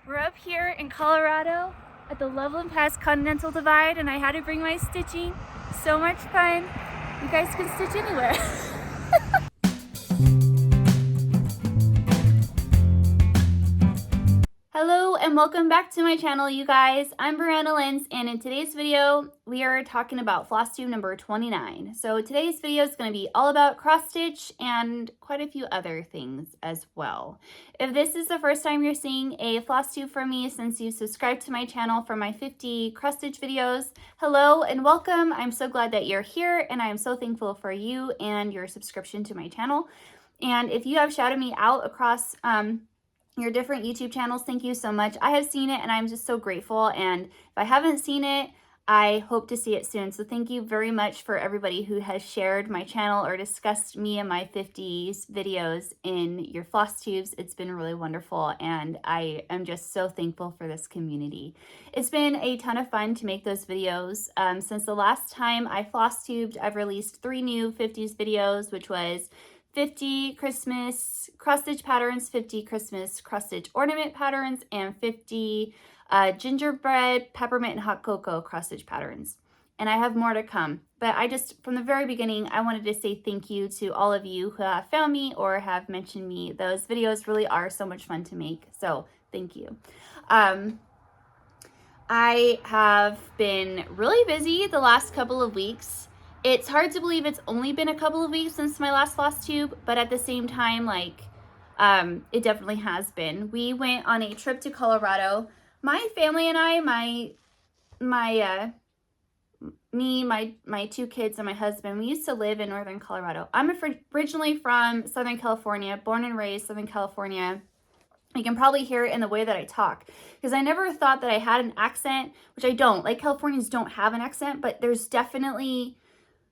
We're up here in Colorado at the Loveland Pass Continental Divide, and I had to bring my stitching. So much fun. You guys can stitch anywhere. Hello and welcome back to my channel, you guys. I'm Brianna Lentz, and in today's video, we are talking about Flosstube number 29. So today's video is going to be all about cross stitch and quite a few other things as well. If this is the first time you're seeing a Flosstube from me since you subscribed to my channel for my 50 cross stitch videos, hello and welcome. I'm so glad that you're here, and I am so thankful for you and your subscription to my channel. And if you have shouted me out across your different YouTube channels, thank you so much. I have seen it and I'm just so grateful, and if I haven't seen it, I hope to see it soon. So thank you very much for everybody who has shared my channel or discussed me and my 50s videos in your Flosstubes. It's been really wonderful, and I am just so thankful for this community. It's been a ton of fun to make those videos. Since the last time I Flosstubed, I've released 3 new 50s videos, which was 50 Christmas cross stitch patterns, 50 Christmas cross stitch ornament patterns, and 50 gingerbread, peppermint, and hot cocoa cross stitch patterns. And I have more to come. But I just, from the very beginning, I wanted to say thank you to all of you who have found me or have mentioned me. Those videos really are so much fun to make. So thank you. I have been really busy the last couple of weeks. It's hard to believe it's only been a couple of weeks since my last Flosstube, but at the same time, like, it definitely has been. We went on a trip to Colorado. My family and I, my 2 kids and my husband, we used to live in Northern Colorado. I'm originally from Southern California, born and raised Southern California. You can probably hear it in the way that I talk, because I never thought that I had an accent, which I don't. Like, Californians don't have an accent, but there's definitely,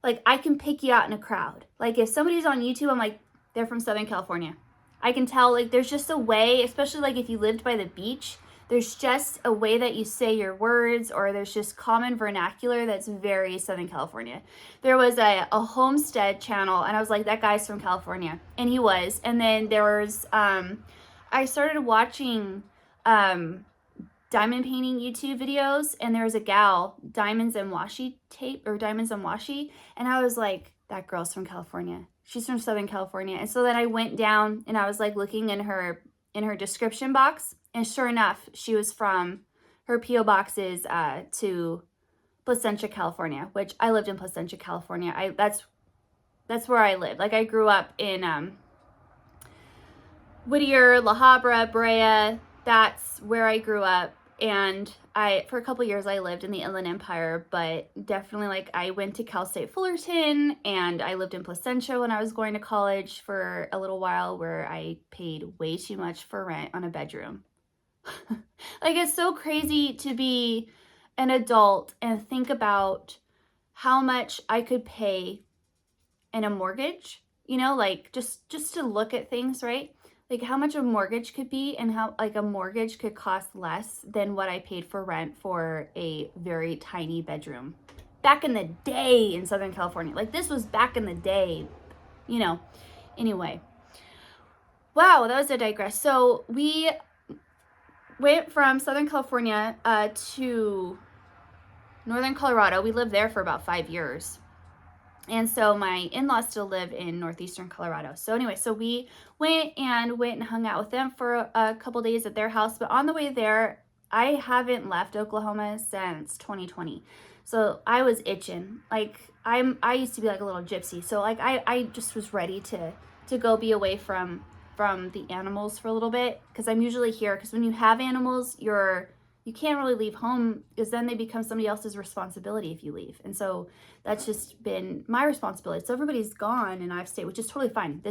like, I can pick you out in a crowd. Like, if somebody's on YouTube, I'm like, they're from Southern California. I can tell, like, there's just a way, especially, like, if you lived by the beach, there's just a way that you say your words, or there's just common vernacular that's very Southern California. There was a homestead channel, and I was like, that guy's from California. And he was. And then there was, I started watching diamond painting YouTube videos, and there was a gal, Diamonds and Washi tape, or Diamonds and Washi, and I was like, that girl's from California. She's from Southern California. And so then I went down and I was like looking in her description box, and sure enough, she was from, her P.O. box is to Placentia, California, which I lived in Placentia, California. That's where I lived. Like, I grew up in Whittier, La Habra, Brea. That's where I grew up. And for a couple years, I lived in the Inland Empire, but definitely, like, I went to Cal State Fullerton, and I lived in Placentia when I was going to college for a little while, where I paid way too much for rent on a bedroom. Like, it's so crazy to be an adult and think about how much I could pay in a mortgage, you know, like, just to look at things, right? Like, how much a mortgage could be, and how, like, a mortgage could cost less than what I paid for rent for a very tiny bedroom back in the day in Southern California. Like, this was back in the day, you know. Anyway, wow, that was a digress. So we went from Southern California to Northern Colorado. We lived there for about 5 years. And so my in-laws still live in northeastern Colorado. So anyway, so we went and hung out with them for a couple days at their house. But on the way there, I haven't left Oklahoma since 2020. So I was itching. Like, I used to be like a little gypsy. So, like, I just was ready to go be away from the animals for a little bit, because I'm usually here. Because when you have animals, you can't really leave home, because then they become somebody else's responsibility if you leave. And so that's just been my responsibility. So everybody's gone and I've stayed, which is totally fine.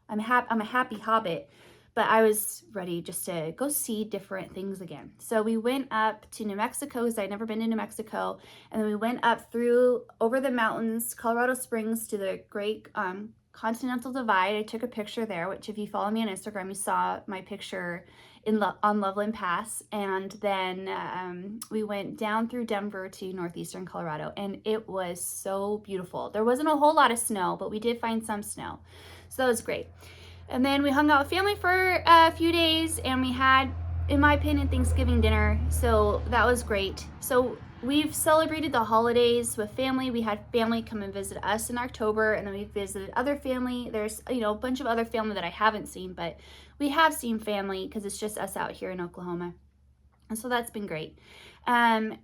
I'm a happy hobbit, but I was ready just to go see different things again. So we went up to New Mexico, because I'd never been to New Mexico. And then we went up over the mountains, Colorado Springs, to the Great Continental Divide. I took a picture there, which if you follow me on Instagram, you saw my picture on Loveland Pass. And then we went down through Denver to northeastern Colorado, and it was so beautiful. There wasn't a whole lot of snow, but we did find some snow, so that was great. And then we hung out with family for a few days, and we had in my opinion, Thanksgiving dinner. So that was great. So we've celebrated the holidays with family. We had family come and visit us in October, and then we visited other family. There's, you know, a bunch of other family that I haven't seen, but we have seen family because it's just us out here in Oklahoma. And so that's been great. And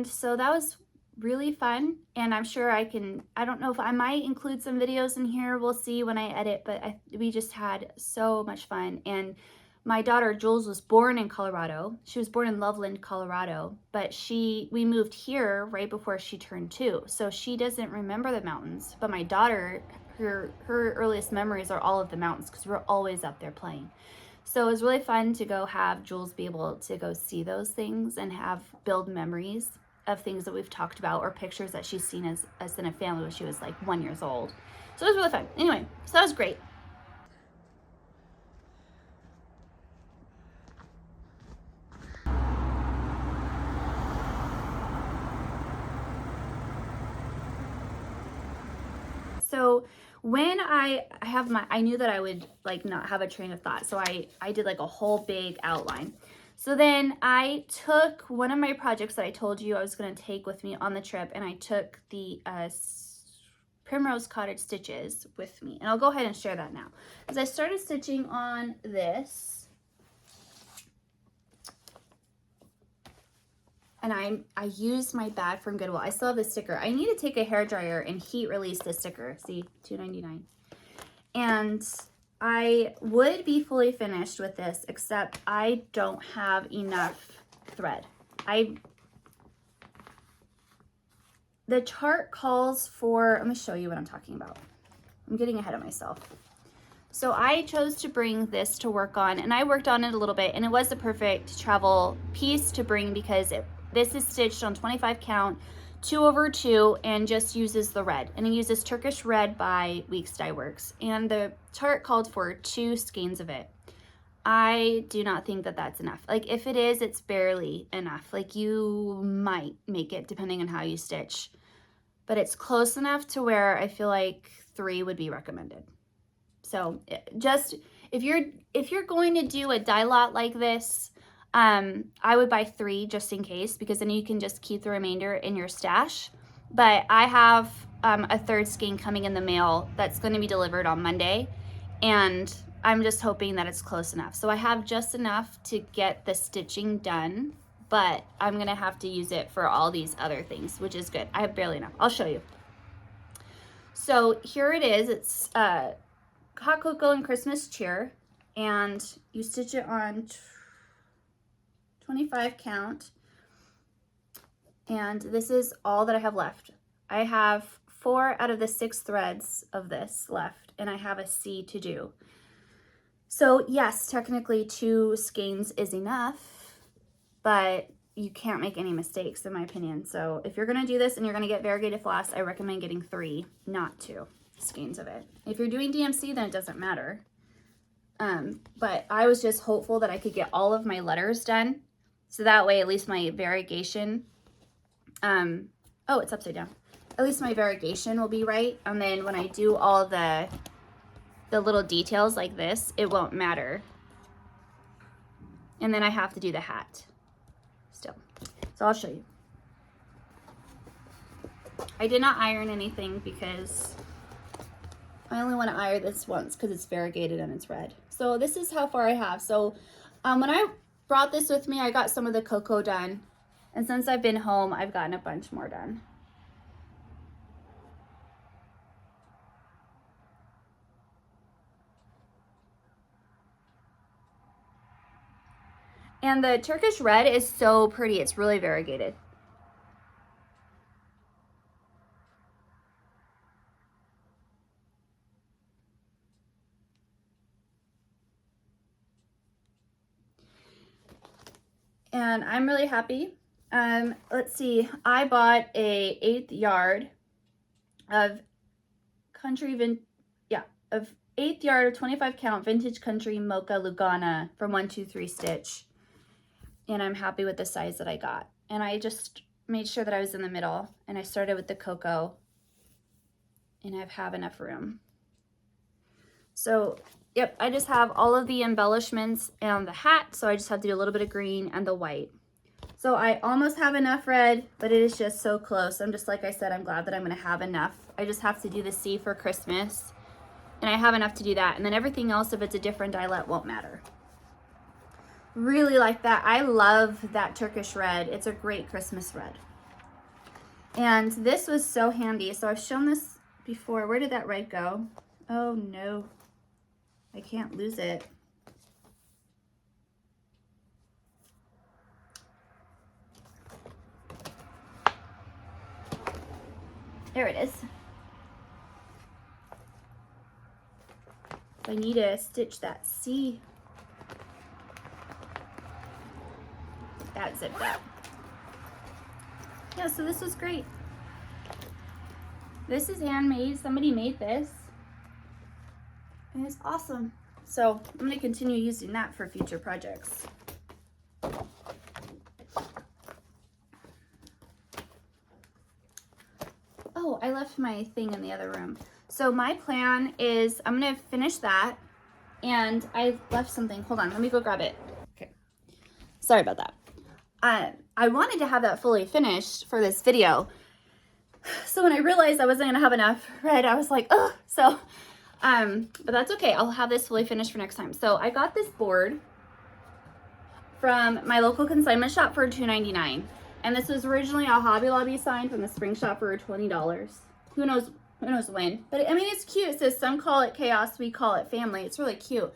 so that was really fun. And I'm sure I don't know if I might include some videos in here. We'll see when I edit, but we just had so much fun. And my daughter Jules was born in Colorado. She was born in Loveland, Colorado, but we moved here right before she turned 2. So she doesn't remember the mountains, but my daughter, her earliest memories are all of the mountains because we're always up there playing. So it was really fun to go have Jules be able to go see those things and build memories of things that we've talked about or pictures that she's seen as in a family when she was like 1 year old. So it was really fun. Anyway, so that was great. So when I knew that I would like not have a train of thought. So I did like a whole big outline. So then I took one of my projects that I told you I was going to take with me on the trip, and I took the Primrose Cottage stitches with me. And I'll go ahead and share that now. As I started stitching on this, and I used my bag from Goodwill. I still have the sticker. I need to take a hairdryer and heat release the sticker. See, $2.99. And I would be fully finished with this, except I don't have enough thread. The chart calls for, let me show you what I'm talking about. I'm getting ahead of myself. So I chose to bring this to work on, and I worked on it a little bit, and it was the perfect travel piece to bring because this is stitched on 25 count, 2/2, and just uses the red. And it uses Turkish red by Weeks Dye Works. And the chart called for 2 skeins of it. I do not think that that's enough. Like if it is, it's barely enough. Like you might make it depending on how you stitch. But it's close enough to where I feel like 3 would be recommended. So just if you're going to do a dye lot like this, I would buy 3 just in case, because then you can just keep the remainder in your stash. But I have a 3rd skein coming in the mail that's going to be delivered on Monday, and I'm just hoping that it's close enough. So I have just enough to get the stitching done, but I'm going to have to use it for all these other things, which is good. I have barely enough. I'll show you. So here it is. It's Hot Cocoa and Christmas Cheer, and you stitch it on 25 count, and this is all that I have left. I have 4 out of the 6 threads of this left, and I have a C to do. So yes, technically 2 skeins is enough, but you can't make any mistakes in my opinion. So if you're gonna do this and you're gonna get variegated floss, I recommend getting 3, not 2 skeins of it. If you're doing DMC, then it doesn't matter. But I was just hopeful that I could get all of my letters done. So that way, at least my variegation, oh, it's upside down. At least my variegation will be right. And then when I do all the little details like this, it won't matter. And then I have to do the hat still. So I'll show you. I did not iron anything because I only want to iron this once because it's variegated and it's red. So this is how far I have. So when I brought this with me, I got some of the cocoa done. And since I've been home, I've gotten a bunch more done. And the Turkish red is so pretty. It's really variegated. And I'm really happy. Let's see, I bought a 1/8 yard of of 1/8 yard of 25 count vintage country mocha Lugana from 123 Stitch. And I'm happy with the size that I got. And I just made sure that I was in the middle, and I started with the cocoa, and I have enough room. So Yep, I just have all of the embellishments and the hat, so I just have to do a little bit of green and the white. So I almost have enough red, but it is just so close. I'm just, like I said, I'm glad that I'm gonna have enough. I just have to do the C for Christmas, and I have enough to do that. And then everything else, if it's a different eyelet, won't matter. Really like that. I love that Turkish red. It's a great Christmas red. And this was so handy. So I've shown this before. Where did that red go? Oh no, I can't lose it. There it is. I need to stitch that C. That zipped up. Yeah, so this was great. This is handmade. Somebody made this. And it's awesome. So I'm going to continue using that for future projects. Oh, I left my thing in the other room. So my plan is I'm going to finish that. And I left something. Hold on, let me go grab it. Okay. Sorry about that. I wanted to have that fully finished for this video. So when I realized I wasn't going to have enough red, I was like, oh, so, but that's okay. I'll have this fully finished for next time. So I got this board from my local consignment shop for $2.99. And this was originally a Hobby Lobby sign from the spring shop for $20. Who knows when. But I mean, it's cute. It says some call it chaos, we call it family. It's really cute.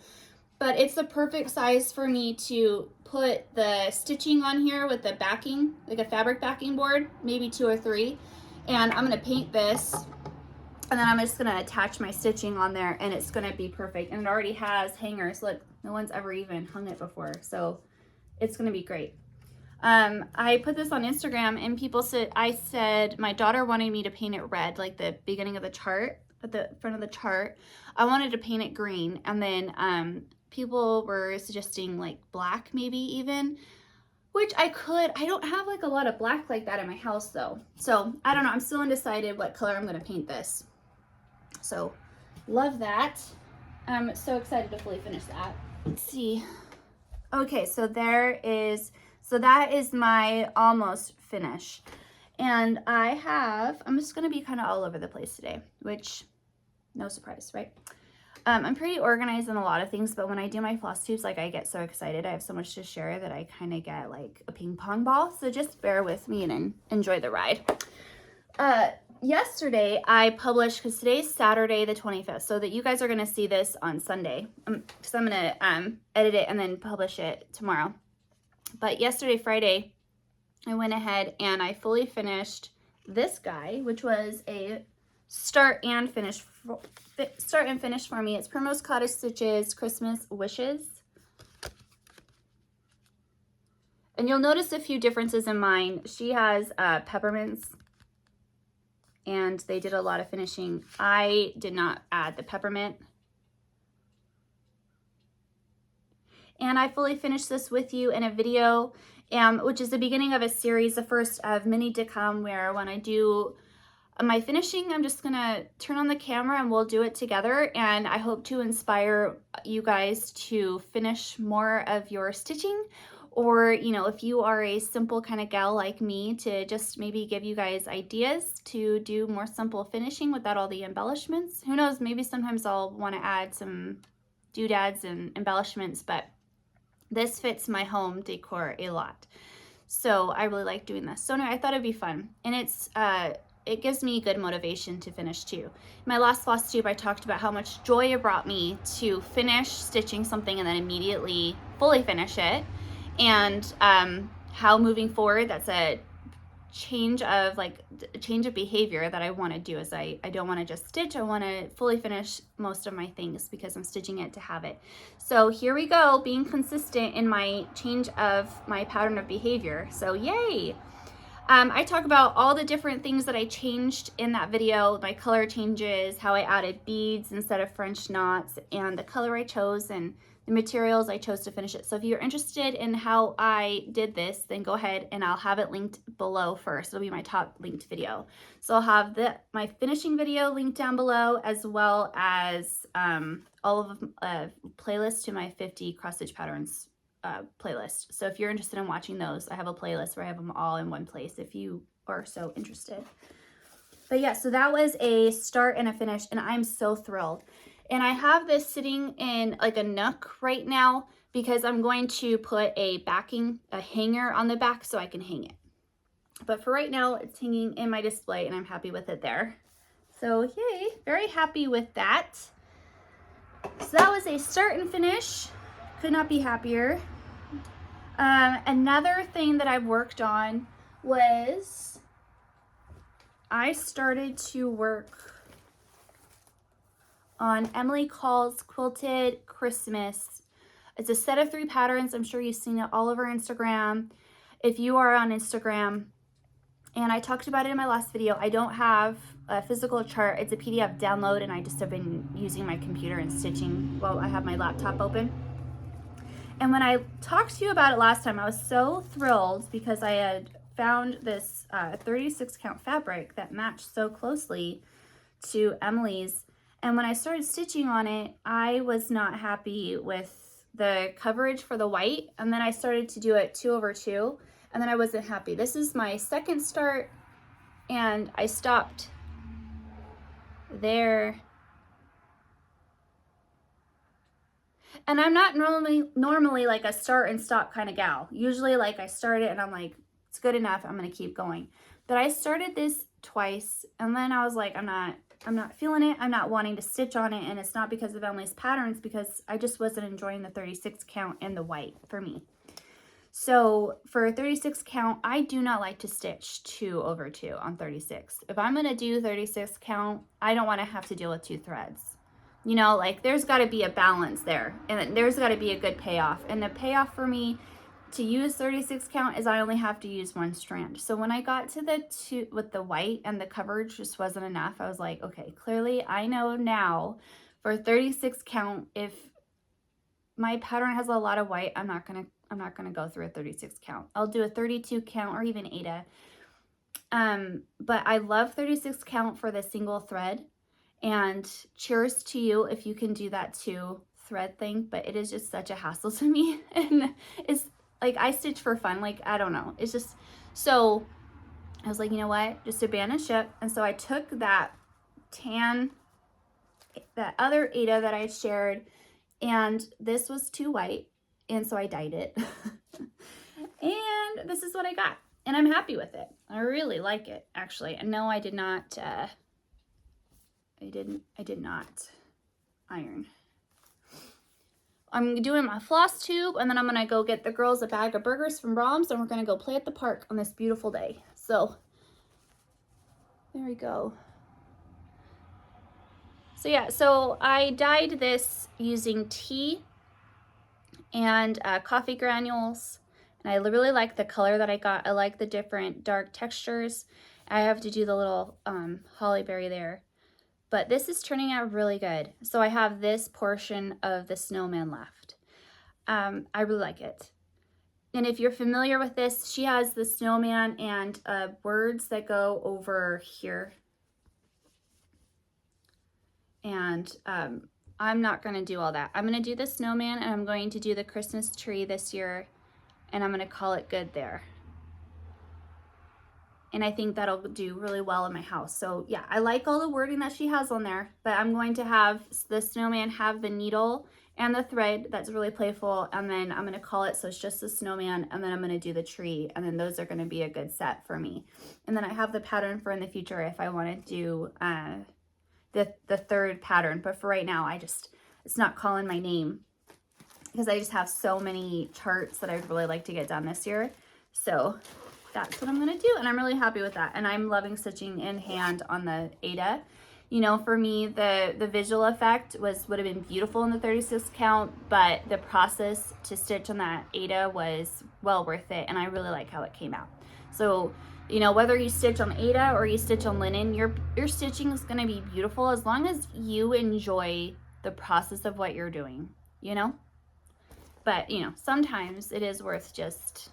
But it's the perfect size for me to put the stitching on here with the backing, like a fabric backing board, maybe 2 or 3. And I'm going to paint this, and then I'm just going to attach my stitching on there, and it's going to be perfect. And it already has hangers. Look, no one's ever even hung it before, so it's going to be great. I put this on Instagram, and people said, I said my daughter wanted me to paint it red, like the beginning of the chart, at the front of the chart. I wanted to paint it green, and then people were suggesting like black, maybe even, which I could. I don't have like a lot of black like that in my house though. So I don't know. I'm still undecided what color I'm going to paint this. So love that. I'm so excited to fully finish that. Let's see. Okay, so that is my almost finish. And I'm just going to be kind of all over the place today, which no surprise, right? I'm pretty organized in a lot of things, but when I do my floss tubes, like I get so excited. I have so much to share that I kind of get like a ping pong ball. So just bear with me and enjoy the ride. Yesterday I published, because today's Saturday the 25th, so that you guys are going to see this on Sunday, because I'm going to edit it and then publish it tomorrow. But yesterday, Friday, I went ahead and I fully finished this guy, which was a start and finish for me. It's Primrose Cottage Stitches Christmas Wishes. And you'll notice a few differences in mine. She has peppermints, and they did a lot of finishing. I did not add the peppermint. And I fully finished this with you in a video, which is the beginning of a series, the first of many to come, where when I do my finishing, I'm just gonna turn on the camera and we'll do it together. And I hope to inspire you guys to finish more of your stitching, or, you know, if you are a simple kind of gal like me, to just maybe give you guys ideas to do more simple finishing without all the embellishments. Who knows, maybe sometimes I'll want to add some doodads and embellishments, but this fits my home decor a lot. So I really like doing this. So anyway, I thought it'd be fun. And it gives me good motivation to finish too. In my last floss tube, I talked about how much joy it brought me to finish stitching something and then immediately fully finish it. And how moving forward, that's a change of behavior that I want to do. Is I don't want to just stitch. I want to fully finish most of my things because I'm stitching it to have it. So here we go, being consistent in my change of my pattern of behavior. So yay. I talk about all the different things that I changed in that video, my color changes, how I added beads instead of French knots, and the color I chose and the materials I chose to finish it. So if you're interested in how I did this, then go ahead and I'll have it linked below first. It'll be my top linked video. So I'll have my finishing video linked down below, as well as all of playlists to my 50 cross stitch patterns playlist. So if you're interested in watching those, I have a playlist where I have them all in one place if you are so interested. But yeah, so that was a start and a finish, and I'm so thrilled. And I have this sitting in like a nook right now because I'm going to put a hanger on the back so I can hang it. But for right now, it's hanging in my display and I'm happy with it there. So yay, very happy with that. So that was a start and finish. Could not be happier. Another thing that I've worked on was I started to work on Emily Call's Quilted Christmas. It's a set of 3 patterns. I'm sure you've seen it all over Instagram. If you are on Instagram, and I talked about it in my last video, I don't have a physical chart. It's a PDF download, and I just have been using my computer and stitching while I have my laptop open. And when I talked to you about it last time, I was so thrilled because I had found this 36 count fabric that matched so closely to Emily's. And when I started stitching on it, I was not happy with the coverage for the white. And then I started to do it 2/2, and then I wasn't happy. This is my second start, and I stopped there. And I'm not normally like a start and stop kind of gal. Usually like I start it and I'm like, it's good enough, I'm gonna keep going. But I started this twice, and then I was like, I'm not feeling it, I'm not wanting to stitch on it, and it's not because of Emily's patterns, because I just wasn't enjoying the 36 count and the white for me. So for a 36 count, I do not like to stitch 2/2 on 36. If I'm gonna do 36 count, I don't wanna have to deal with 2 threads. You know, like there's gotta be a balance there, and there's gotta be a good payoff. And the payoff for me to use 36 count is I only have to use 1 strand. So when I got to the 2 with the white and the coverage just wasn't enough, I was like, okay, clearly I know now for 36 count, if my pattern has a lot of white, I'm not gonna go through a 36 count. I'll do a 32 count or even Ada. But I love 36 count for the single thread, and cheers to you if you can do that 2 thread thing, but it is just such a hassle to me. And it's like, I stitch for fun, like, I don't know, it's just, so I was like, you know what, just abandon ship. And so I took that other Ada that I shared, and this was too white, and so I dyed it. And this is what I got, and I'm happy with it. I really like it, actually. And no, I did not I did not iron. I'm doing my Flosstube, and then I'm gonna go get the girls a bag of burgers from Brahms, and we're gonna go play at the park on this beautiful day. So there we go. So yeah, so I dyed this using tea and coffee granules, and I really like the color that I got. I like the different dark textures. I have to do the little holly berry there, but this is turning out really good. So I have this portion of the snowman left. I really like it. And if you're familiar with this, she has the snowman and words that go over here. And I'm not going to do all that. I'm going to do the snowman, and I'm going to do the Christmas tree this year, and I'm going to call it good there. And I think that'll do really well in my house. So yeah, I like all the wording that she has on there, but I'm going to have the snowman have the needle and the thread that's really playful, and then I'm going to call it so it's just the snowman, and then I'm going to do the tree, and then those are going to be a good set for me. And then I have the pattern for in the future if I want to do the third pattern, but for right now, it's not calling my name because I just have so many charts that I'd really like to get done this year. So that's what I'm gonna do, and I'm really happy with that. And I'm loving stitching in hand on the Ada. You know, for me, the visual effect would have been beautiful in the 36 count, but the process to stitch on that Ada was well worth it, and I really like how it came out. So, you know, whether you stitch on Ada or you stitch on linen, your stitching is going to be beautiful as long as you enjoy the process of what you're doing, you know? But, you know, sometimes it is worth just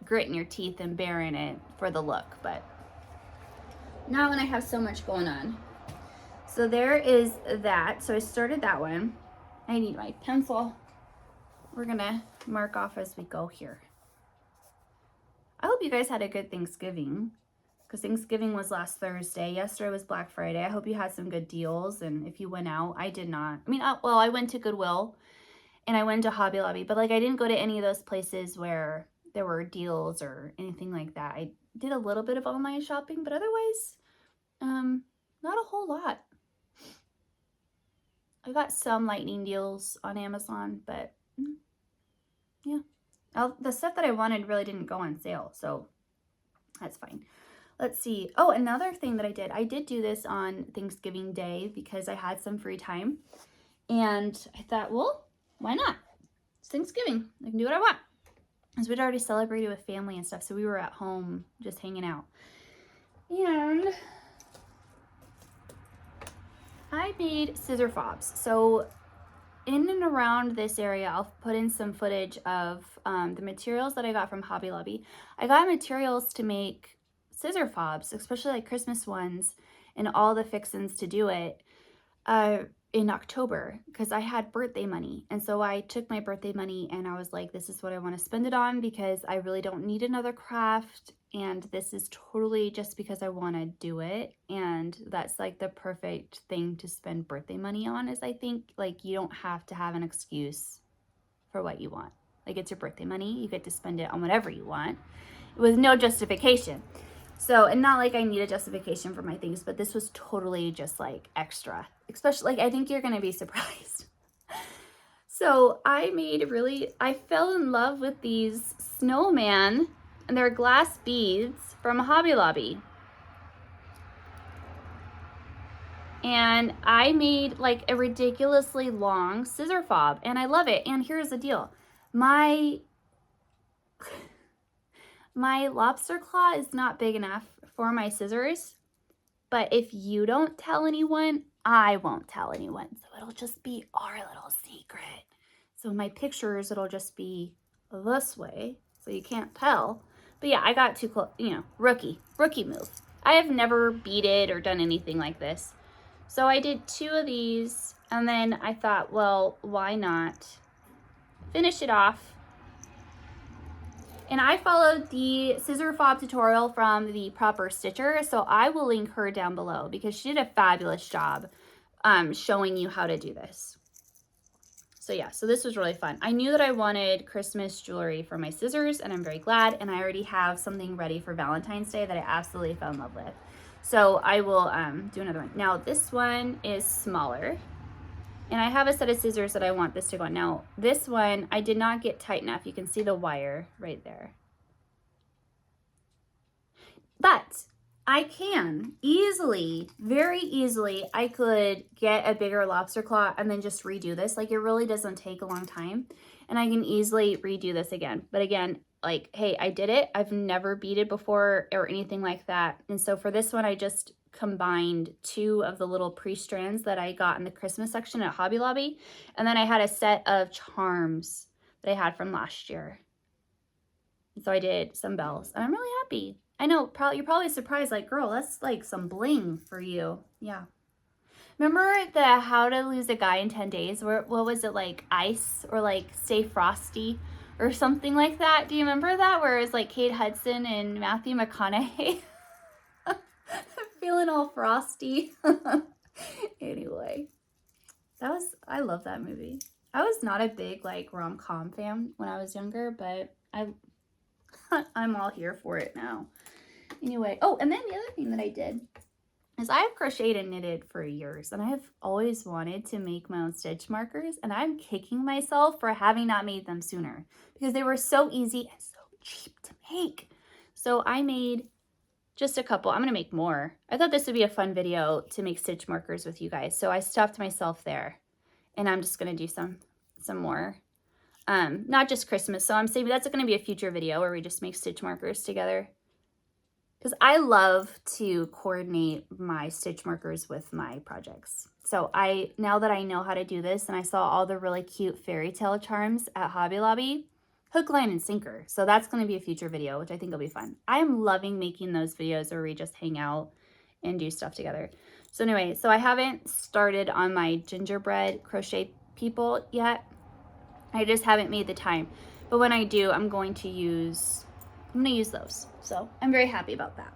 gritting your teeth and bearing it for the look, but not when I have so much going on. So there is that. So I started that one. I need my pencil. We're gonna mark off as we go here. I hope you guys had a good Thanksgiving, because Thanksgiving was last Thursday. Yesterday was Black Friday. I hope you had some good deals, and if you went out, I did not. I mean, well, I went to Goodwill, and I went to Hobby Lobby, but like I didn't go to any of those places where there were deals or anything like that. I did a little bit of online shopping, but otherwise, not a whole lot. I got some lightning deals on Amazon, but yeah. The stuff that I wanted really didn't go on sale, so that's fine. Let's see. Oh, another thing that I did do this on Thanksgiving Day because I had some free time. And I thought, well, why not? It's Thanksgiving. I can do what I want. Because we'd already celebrated with family and stuff, so we were at home just hanging out. And I made scissor fobs. So in and around this area, I'll put in some footage of the materials that I got from Hobby Lobby. I got materials to make scissor fobs, especially like Christmas ones, and all the fixins to do it in October, because I had birthday money. And so I took my birthday money and I was like, this is what I want to spend it on, because I really don't need another craft, and this is totally just because I want to do it. And that's like the perfect thing to spend birthday money on, is I think like you don't have to have an excuse for what you want. Like, it's your birthday money, you get to spend it on whatever you want with no justification. So, and not like I need a justification for my things, but this was totally just like extra, especially like, I think you're going to be surprised. So I fell in love with these snowman, and they're glass beads from Hobby Lobby. And I made like a ridiculously long scissor fob, and I love it. And here's the deal. My lobster claw is not big enough for my scissors, but if you don't tell anyone, I won't tell anyone. So it'll just be our little secret. So in my pictures, it'll just be this way, so you can't tell. But yeah, I got too close, you know, rookie move. I have never beaded or done anything like this. So I did 2 of these, and then I thought, well, why not finish it off? And I followed the scissor fob tutorial from the Proper Stitcher, so I will link her down below because she did a fabulous job showing you how to do this. So yeah, so this was really fun. I knew that I wanted Christmas jewelry for my scissors, and I'm very glad, and I already have something ready for Valentine's Day that I absolutely fell in love with. So I will do another one. Now this one is smaller, and I have a set of scissors that I want this to go on. Now this one, I did not get tight enough. You can see the wire right there. But I can easily, very easily, I could get a bigger lobster claw and then just redo this. Like, it really doesn't take a long time, and I can easily redo this again. But again, like, hey, I did it. I've never beaded before or anything like that. And so for this one, I just combined 2 of the little pre-strands that I got in the Christmas section at Hobby Lobby. And then I had a set of charms that I had from last year. And so I did some bells, and I'm really happy. I know, you're probably surprised, like, girl, that's like some bling for you. Yeah. Remember the How to Lose a Guy in 10 Days? What was it, like Ice or like Stay Frosty or something like that? Do you remember that? Where it was like Kate Hudson and Matthew McConaughey? Feeling all frosty. Anyway, I love that movie. I was not a big like rom-com fan when I was younger, but I'm all here for it now. Anyway, oh, and then the other thing that I did is I have crocheted and knitted for years, and I have always wanted to make my own stitch markers, and I'm kicking myself for having not made them sooner because they were so easy and so cheap to make. So I made just a couple. I'm going to make more. I thought this would be a fun video to make stitch markers with you guys. So I stopped myself there, and I'm just going to do some more. Not just Christmas. So I'm saving, that's going to be a future video where we just make stitch markers together. Because I love to coordinate my stitch markers with my projects. So now that I know how to do this, and I saw all the really cute fairy tale charms at Hobby Lobby, hook, line, and sinker. So that's going to be a future video, which I think will be fun. I am loving making those videos where we just hang out and do stuff together. So anyway, so I haven't started on my gingerbread crochet people yet. I just haven't made the time. But when I do, I'm going to use those. So I'm very happy about that.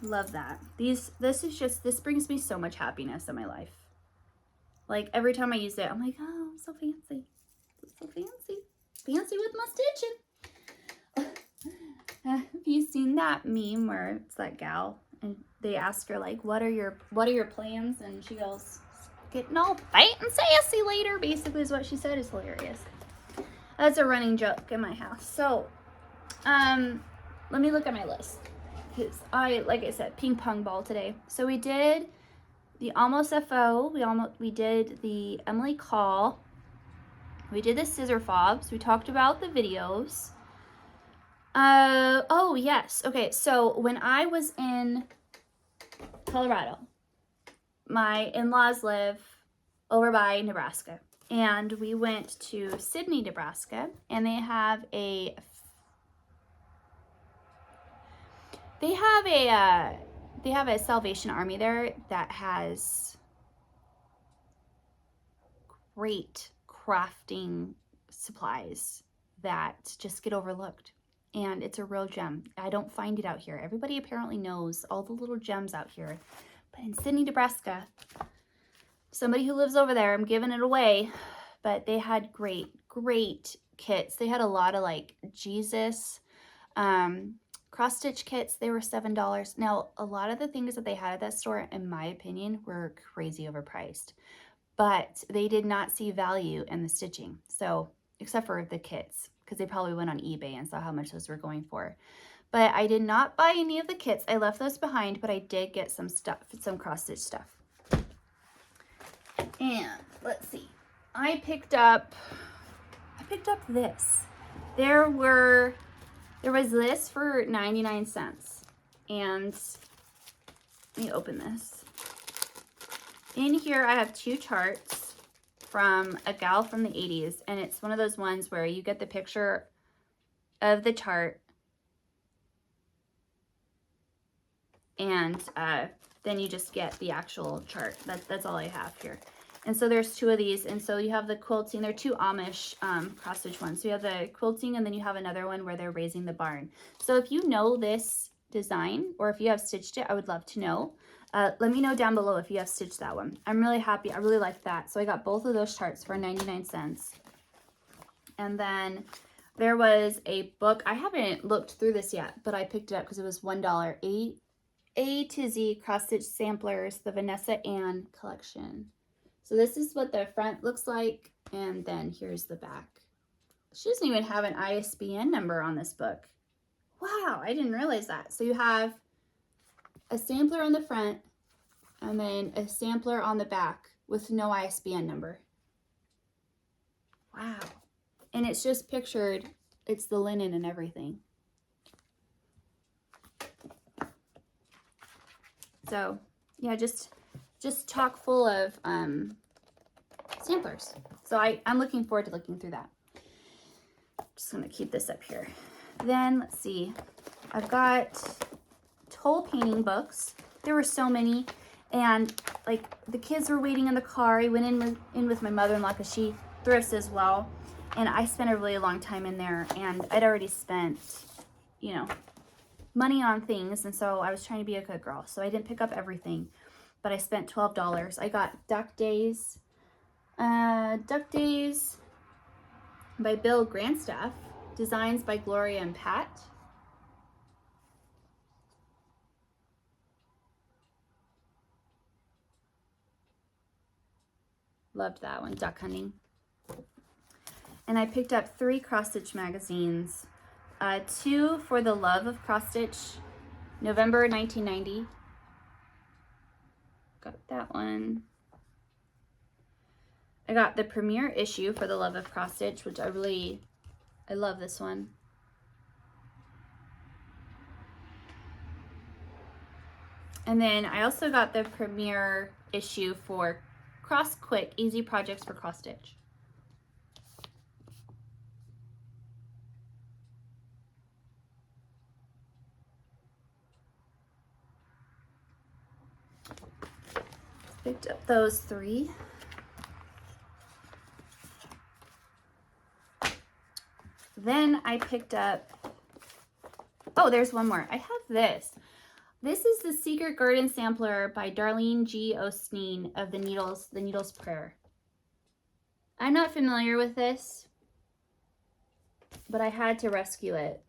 Love that. This brings me so much happiness in my life. Like every time I use it, I'm like, oh, I'm so fancy. So fancy. Fancy with my stitching. Have you seen that meme where it's that gal and they ask her like, what are your plans? And she goes, getting all fat and sassy later, basically is what she said. Is hilarious. That's a running joke in my house. So let me look at my list, because like I said, ping pong ball today. So we did the Almost FO, we did the Emily Call, we did the Scissor Fobs, we talked about the videos. Oh yes, okay, so when I was in Colorado, my in-laws live over by Nebraska, and we went to Sidney, Nebraska, and they have a Salvation Army there that has great crafting supplies that just get overlooked, and it's a real gem. I don't find it out here. Everybody apparently knows all the little gems out here, but in Sidney, Nebraska, somebody who lives over there, I'm giving it away, but they had great kits. They had a lot of like Jesus cross stitch kits. They were $7. Now, a lot of the things that they had at that store, in my opinion, were crazy overpriced, but they did not see value in the stitching. So, except for the kits, because they probably went on eBay and saw how much those were going for. But I did not buy any of the kits. I left those behind, but I did get some stuff, some cross stitch stuff. And let's see, I picked up this. There was this for 99 cents. And let me open this. In here, I have 2 charts from a gal from the 80s. And it's one of those ones where you get the picture of the chart. And then you just get the actual chart. That's all I have here. And so there's 2 of these. And so you have the quilting. They're 2 Amish cross stitch ones. So you have the quilting, and then you have another one where they're raising the barn. So if you know this design, or if you have stitched it, I would love to know. Let me know down below if you have stitched that one. I'm really happy. I really like that. So I got both of those charts for 99 cents. And then there was a book. I haven't looked through this yet, but I picked it up because it was $1. A to Z cross stitch samplers, the Vanessa Ann collection. So this is what the front looks like, and then here's the back. She doesn't even have an ISBN number on this book. Wow, I didn't realize that. So you have a sampler on the front, and then a sampler on the back with no ISBN number. Wow. And it's just pictured, it's the linen and everything. So yeah, just chock full of samplers. So I'm looking forward to looking through that. Just gonna keep this up here. Then let's see, I've got toll painting books. There were so many, and like the kids were waiting in the car. I went in with my mother-in-law because she thrifts as well, and I spent a really long time in there, and I'd already spent, you know, money on things, and so I was trying to be a good girl, so I didn't pick up everything, but I spent $12. I got Duck Days by Bill Grandstaff, designs by Gloria and Pat. Loved that one, duck hunting. And I picked up 3 cross-stitch magazines. 2 for the Love of Cross Stitch, November 1990. Got that one. I got the premiere issue for the Love of Cross Stitch, which I love this one. And then I also got the premiere issue for Cross Quick, Easy Projects for Cross Stitch. Picked up those 3. Then I picked up, oh, there's one more. I have this. This is the Secret Garden Sampler by Darlene G. Osteen of the Needle's Prayer. I'm not familiar with this, but I had to rescue it.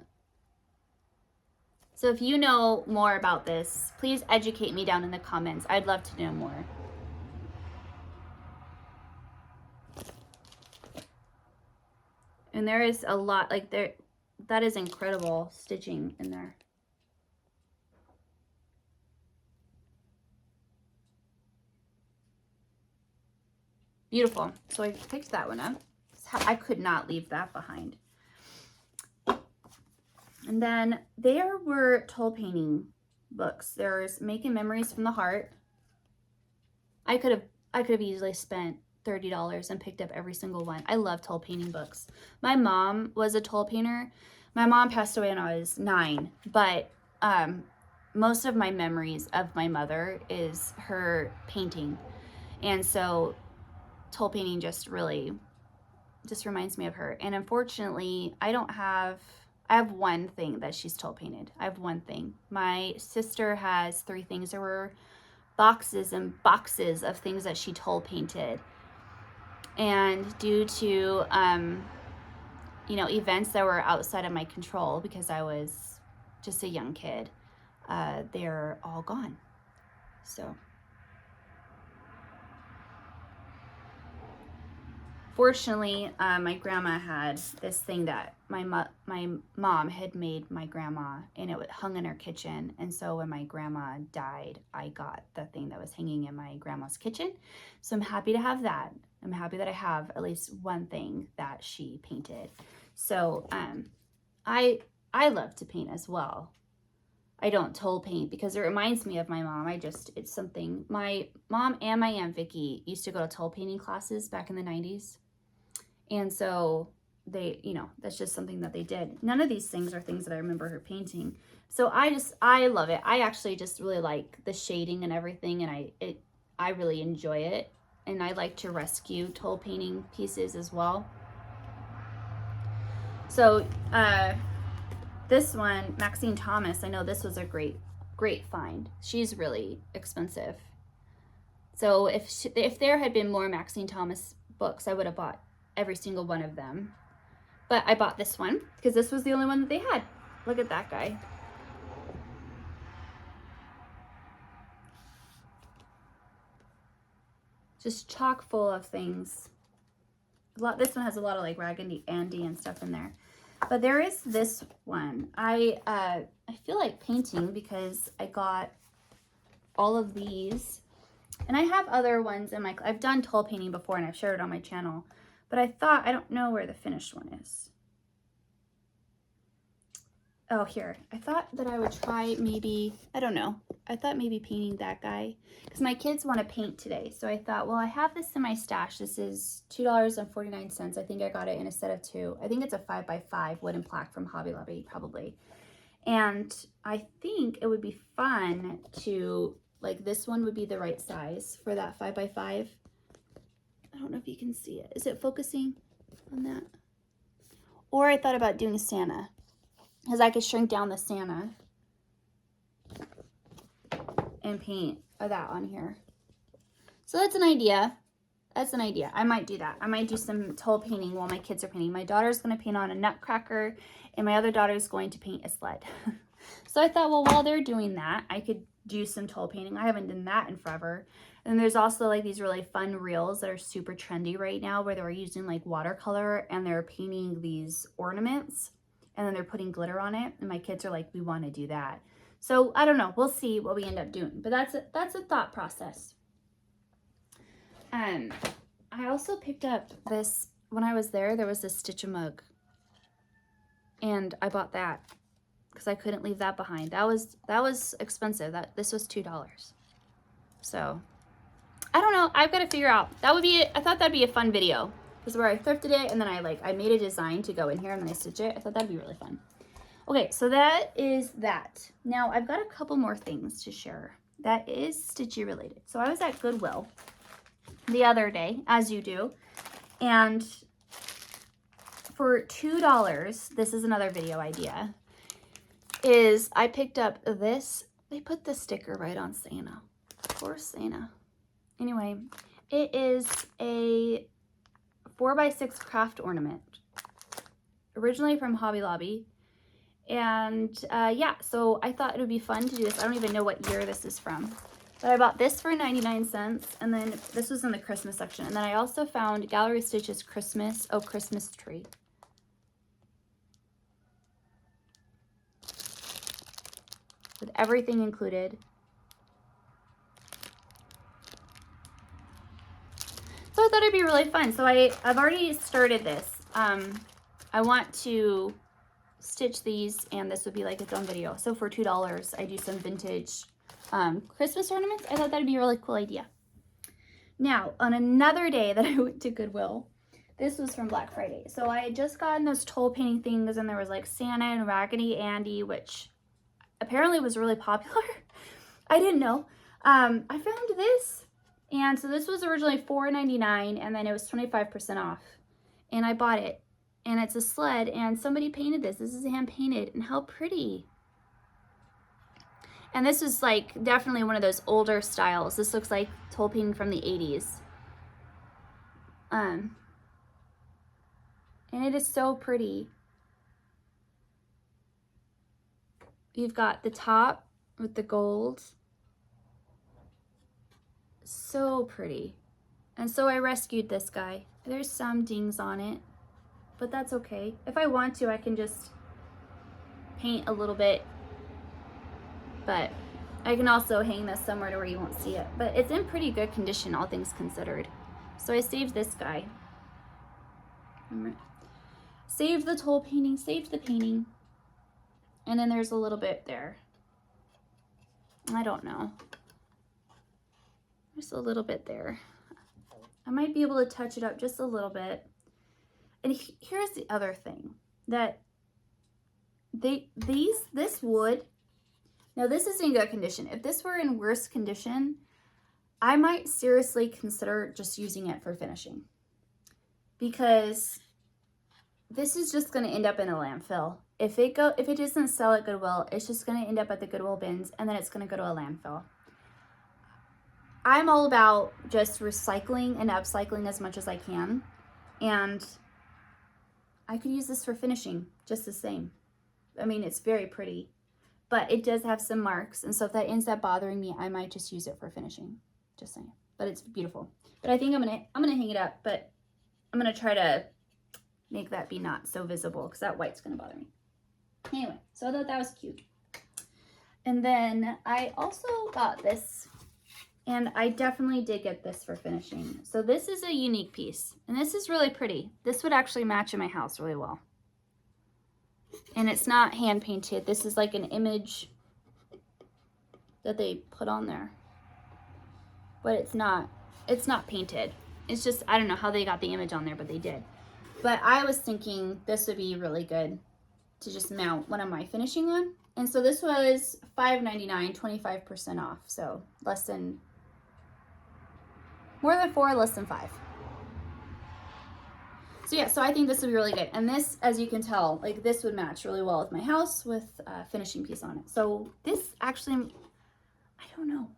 So if you know more about this, please educate me down in the comments. I'd love to know more. And there is a lot, like that is incredible stitching in there. Beautiful. So I picked that one up. I could not leave that behind. And then there were toll painting books. There's Making Memories from the Heart. I could have easily spent $30 and picked up every single one. I love toll painting books. My mom was a toll painter. My mom passed away when I was 9, but most of my memories of my mother is her painting. And so toll painting just reminds me of her. And unfortunately, I have one thing that she's toll painted. I have one thing. My sister has 3 things. There were boxes and boxes of things that she toll painted. And due to, events that were outside of my control, because I was just a young kid, they're all gone. So fortunately, my grandma had this thing that my mom had made my grandma, and it hung in her kitchen. And so when my grandma died, I got the thing that was hanging in my grandma's kitchen. So I'm happy to have that. I'm happy that I have at least one thing that she painted. So I love to paint as well. I don't toll paint because it reminds me of my mom. It's something, my mom and my Aunt Vicky used to go to toll painting classes back in the 90s. And so they, that's just something that they did. None of these things are things that I remember her painting. So I love it. I actually just really like the shading and everything, and I really enjoy it. And I like to rescue toll painting pieces as well. So this one, Maxine Thomas, I know this was a great find. She's really expensive. So if there had been more Maxine Thomas books, I would have bought every single one of them. But I bought this one because this was the only one that they had. Look at that guy. Just chock full of things. This one has a lot of like Raggedy Andy and stuff in there. But there is this one. I feel like painting because I got all of these. And I have other ones in I've done toll painting before and I've shared it on my channel. But I don't know where the finished one is. Oh, here. I thought that I would try maybe, I don't know. I thought maybe painting that guy because my kids want to paint today. So I thought, well, I have this in my stash. This is $2.49. I think I got it in a set of 2. I think it's a 5x5 wooden plaque from Hobby Lobby, probably. And I think it would be fun to, like, this one would be the right size for that 5x5. I don't know if you can see it. Is it focusing on that? Or I thought about doing Santa, because I could shrink down the Santa and paint that on here. So that's an idea. That's an idea. I might do that. I might do some toll painting while my kids are painting. My daughter's going to paint on a nutcracker, and my other daughter is going to paint a sled. So I thought, well, while they're doing that, I could do some toll painting. I haven't done that in forever. And there's also like these really fun reels that are super trendy right now where they're using like watercolor and they're painting these ornaments and then they're putting glitter on it. And my kids are like, we want to do that. So I don't know. We'll see what we end up doing. But that's a thought process. I also picked up this, when I was there was this Stitch-A-Mug. And I bought that because I couldn't leave that behind. That was expensive. This was $2. So I don't know. I've got to figure out. That would be it. I thought that'd be a fun video. This is where I thrifted it and then I made a design to go in here and then I stitch it. I thought that'd be really fun. Okay, so that is that. Now I've got a couple more things to share that is stitchy related. So I was at Goodwill the other day, as you do, and for $2, this is another video idea, is I picked up this. They put the sticker right on Santa. Poor Santa. Anyway, it is a 4x6 craft ornament, originally from Hobby Lobby. And yeah, so I thought it would be fun to do this. I don't even know what year this is from. But I bought this for 99 cents, and then this was in the Christmas section. And then I also found Gallery Stitch's Christmas tree. With everything included. So I thought it'd be really fun. So I've already started this. I want to stitch these, and this would be like its own video. So for $2, I do some vintage Christmas ornaments. I thought that'd be a really cool idea. Now, on another day that I went to Goodwill, this was from Black Friday. So I had just gotten those toll painting things, and there was like Santa and Raggedy Andy, which apparently was really popular. I didn't know. I found this, and so this was originally $4.99, and then it was 25% off, and I bought it. And it's a sled, and somebody painted this. This is hand painted, and how pretty. And this is like definitely one of those older styles. This looks like toll painting from the 80s. And it is so pretty. You've got the top with the gold. So pretty. And so I rescued this guy. There's some dings on it, but that's okay. If I want to, I can just paint a little bit, but I can also hang this somewhere to where you won't see it. But it's in pretty good condition, all things considered. So I saved this guy. Saved the toll painting, saved the painting. And then there's a little bit there. I don't know. There's a little bit there. I might be able to touch it up just a little bit. And here's the other thing, that this wood, now this is in good condition. If this were in worse condition, I might seriously consider just using it for finishing, because this is just going to end up in a landfill. If it doesn't sell at Goodwill, it's just going to end up at the Goodwill bins, and then it's going to go to a landfill. I'm all about just recycling and upcycling as much as I can, and I could use this for finishing just the same. I mean, it's very pretty, but it does have some marks, and so if that ends up bothering me, I might just use it for finishing. Just saying. But it's beautiful. But I think I'm gonna hang it up, but I'm gonna try to make that be not so visible, because that white's gonna bother me. Anyway, so I thought that was cute. And then I also got this, and I definitely did get this for finishing. So this is a unique piece, and this is really pretty. This would actually match in my house really well. And it's not hand painted. This is like an image that they put on there. But it's not painted. It's just, I don't know how they got the image on there, but they did. But I was thinking this would be really good to just mount one of my finishing on. And so this was $5.99, 25% off. So more than 4, less than 5. So yeah, so I think this would be really good. And this, as you can tell, like this would match really well with my house with a finishing piece on it. So this actually, I don't know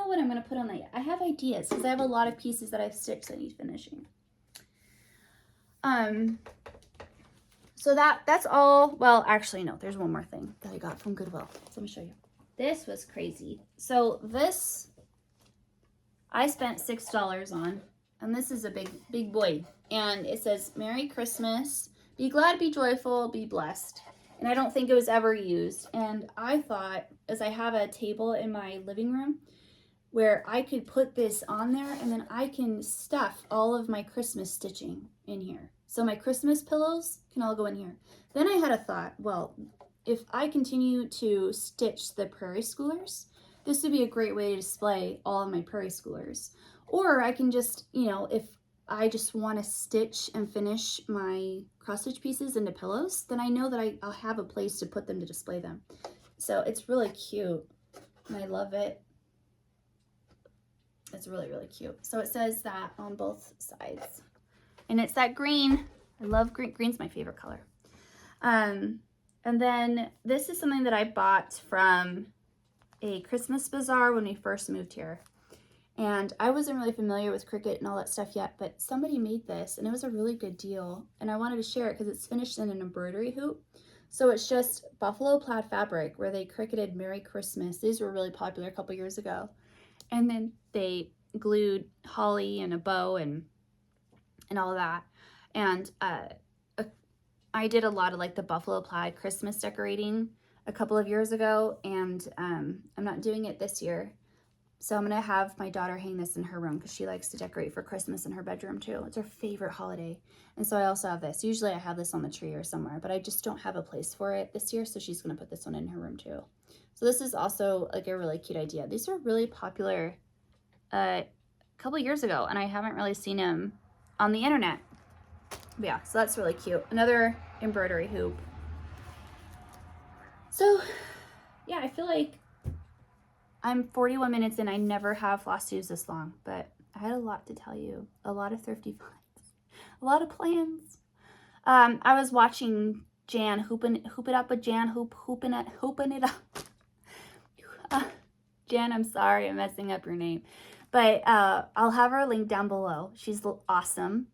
what I'm going to put on that yet. I have ideas, because I have a lot of pieces that I've stitched that need finishing. So that's all. Well, actually, no, there's one more thing that I got from Goodwill. So let me show you. This was crazy. So this, I spent $6 on, and this is a big boy. And it says, Merry Christmas, be glad, be joyful, be blessed. And I don't think it was ever used. And I thought, as I have a table in my living room where I could put this on there, and then I can stuff all of my Christmas stitching in here. So my Christmas pillows can all go in here. Then I had a thought, well, if I continue to stitch the Prairie Schoolers, this would be a great way to display all of my Prairie Schoolers. Or I can just, if I just want to stitch and finish my cross stitch pieces into pillows, then I know that I'll have a place to put them to display them. So it's really cute, and I love it. It's really, really cute. So it says that on both sides, and it's that green. I love green. Green's my favorite color. And then this is something that I bought from a Christmas bazaar when we first moved here. And I wasn't really familiar with Cricut and all that stuff yet, but somebody made this and it was a really good deal. And I wanted to share it because it's finished in an embroidery hoop. So it's just buffalo plaid fabric where they Cricketed Merry Christmas. These were really popular a couple years ago. And then they glued holly and a bow and all of that. And I did a lot of like the buffalo plaid Christmas decorating a couple of years ago, and I'm not doing it this year. So I'm gonna have my daughter hang this in her room because she likes to decorate for Christmas in her bedroom too. It's her favorite holiday. And so I also have this. Usually I have this on the tree or somewhere, but I just don't have a place for it this year. So she's gonna put this one in her room too. So this is also like a really cute idea. These were really popular a couple years ago, and I haven't really seen them on the internet. But yeah, so that's really cute. Another embroidery hoop. So yeah, I feel like I'm 41 minutes in. I never have Flosstubes this long, but I had a lot to tell you. A lot of thrifty finds. A lot of plans. I was watching Jan Hoop It Up with Jan Hooping it up. Jan, I'm sorry I'm messing up your name. But I'll have her link down below. She's awesome.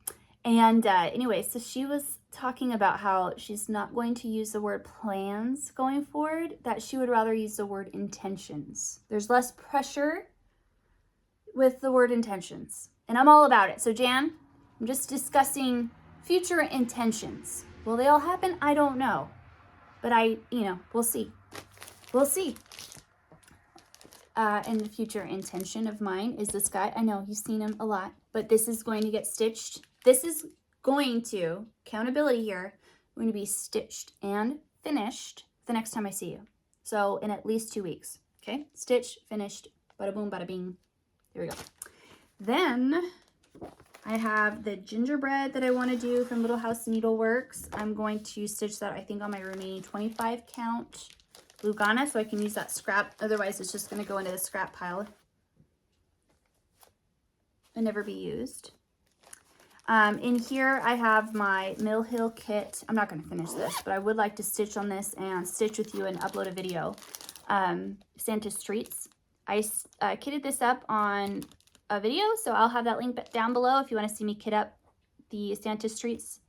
And anyway, so she was talking about how she's not going to use the word plans going forward, that she would rather use the word intentions. There's less pressure with the word intentions. And I'm all about it. So Jan, I'm just discussing future intentions. Will they all happen? I don't know. But we'll see. We'll see. And the future intention of mine is this guy. I know you've seen him a lot, but this is going to get stitched. This is going to, accountability here, going to be stitched and finished the next time I see you. So in at least 2 weeks, okay? Stitched, finished, bada boom, bada bing. Here we go. Then I have the gingerbread that I want to do from Little House Needleworks. I'm going to stitch that, I think, on my remaining 25 count Lugana, so I can use that scrap. Otherwise, it's just going to go into the scrap pile and never be used. In here, I have my Mill Hill kit. I'm not going to finish this, but I would like to stitch on this and stitch with you and upload a video. Santa Streets. I kitted this up on a video, so I'll have that link down below if you want to see me kit up the Santa Streets.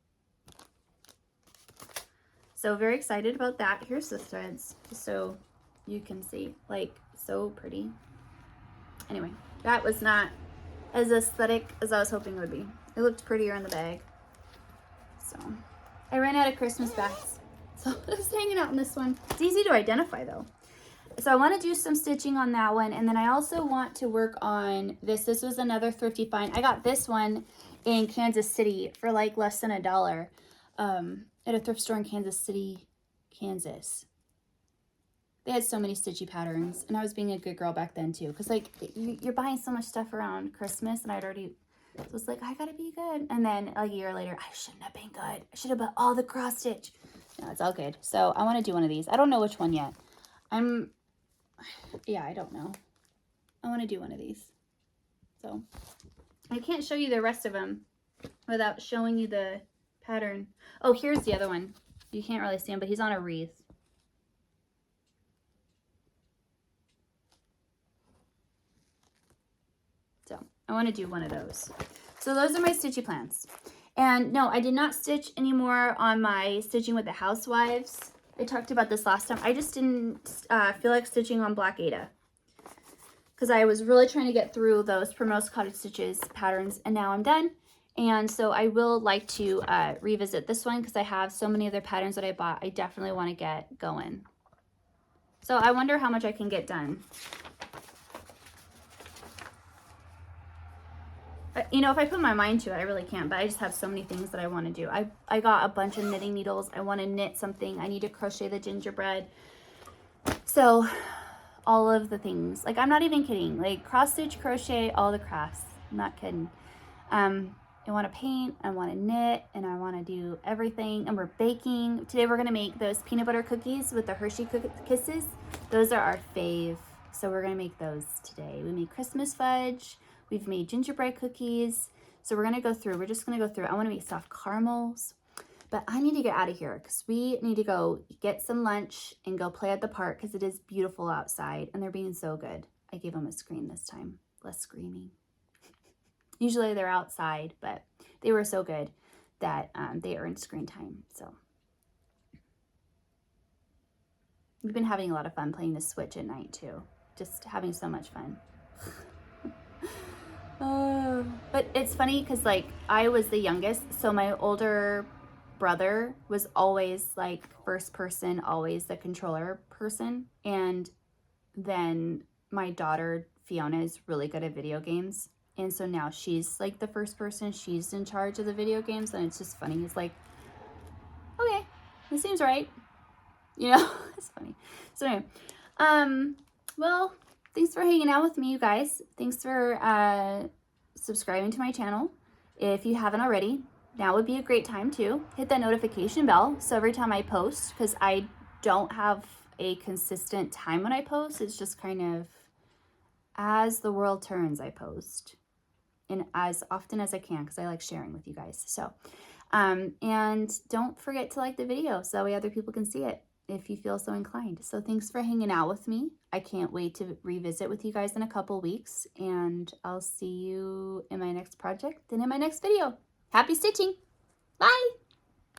So very excited about that. Here's the threads, just so you can see. Like, so pretty. Anyway, that was not as aesthetic as I was hoping it would be. It looked prettier in the bag. So, I ran out of Christmas bags. So, I was hanging out in this one. It's easy to identify, though. So, I want to do some stitching on that one. And then I also want to work on this. This was another thrifty find. I got this one in Kansas City for like less than $1. At a thrift store in Kansas City, Kansas. They had so many stitchy patterns, and I was being a good girl back then too, because like you're buying so much stuff around Christmas, and I'd already, so it's like I gotta be good. And then like a year later, I shouldn't have been good. I should have bought all the cross stitch. No, it's all good. So I want to do one of these. I don't know which one yet. I don't know. I want to do one of these. So I can't show you the rest of them without showing you the pattern. Oh, here's the other one. You can't really see him, but he's on a wreath. So I want to do one of those. So those are my stitchy plans. And no, I did not stitch anymore on my stitching with the housewives. I talked about this last time. I just didn't feel like stitching on Black Ada, because I was really trying to get through those Primrose Cottage Stitches patterns, and now I'm done. And so I will like to revisit this one because I have so many other patterns that I bought. I definitely want to get going. So I wonder how much I can get done. You know, if I put my mind to it, I really can, but I just have so many things that I want to do. I got a bunch of knitting needles. I want to knit something. I need to crochet the gingerbread. So all of the things, like I'm not even kidding, like cross stitch, crochet, all the crafts. I'm not kidding. I want to paint, I want to knit, and I want to do everything. And we're baking. Today we're going to make those peanut butter cookies with the Hershey Kisses. Those are our fave. So we're going to make those today. We made Christmas fudge. We've made gingerbread cookies. So we're going to go through. We're just going to go through. I want to make soft caramels. But I need to get out of here because we need to go get some lunch and go play at the park because it is beautiful outside and they're being so good. I gave them a screen this time, less screaming. Usually they're outside, but they were so good that they earned screen time. So we've been having a lot of fun playing the Switch at night too. Just having so much fun. But it's funny because like I was the youngest, so my older brother was always like first person, always the controller person, and then my daughter Fiona is really good at video games, and so now she's like the first person, she's in charge of the video games, and it's just funny. It's like, okay, this seems right, you know. It's funny. So anyway, well, thanks for hanging out with me, you guys. Thanks for subscribing to my channel. If you haven't already, now would be a great time to hit that notification bell. So every time I post, because I don't have a consistent time when I post, it's just kind of as the world turns, I post. And as often as I can, because I like sharing with you guys. So, and don't forget to like the video so that way other people can see it if you feel so inclined. So thanks for hanging out with me. I can't wait to revisit with you guys in a couple weeks, and I'll see you in my next project and in my next video. Happy stitching! Bye!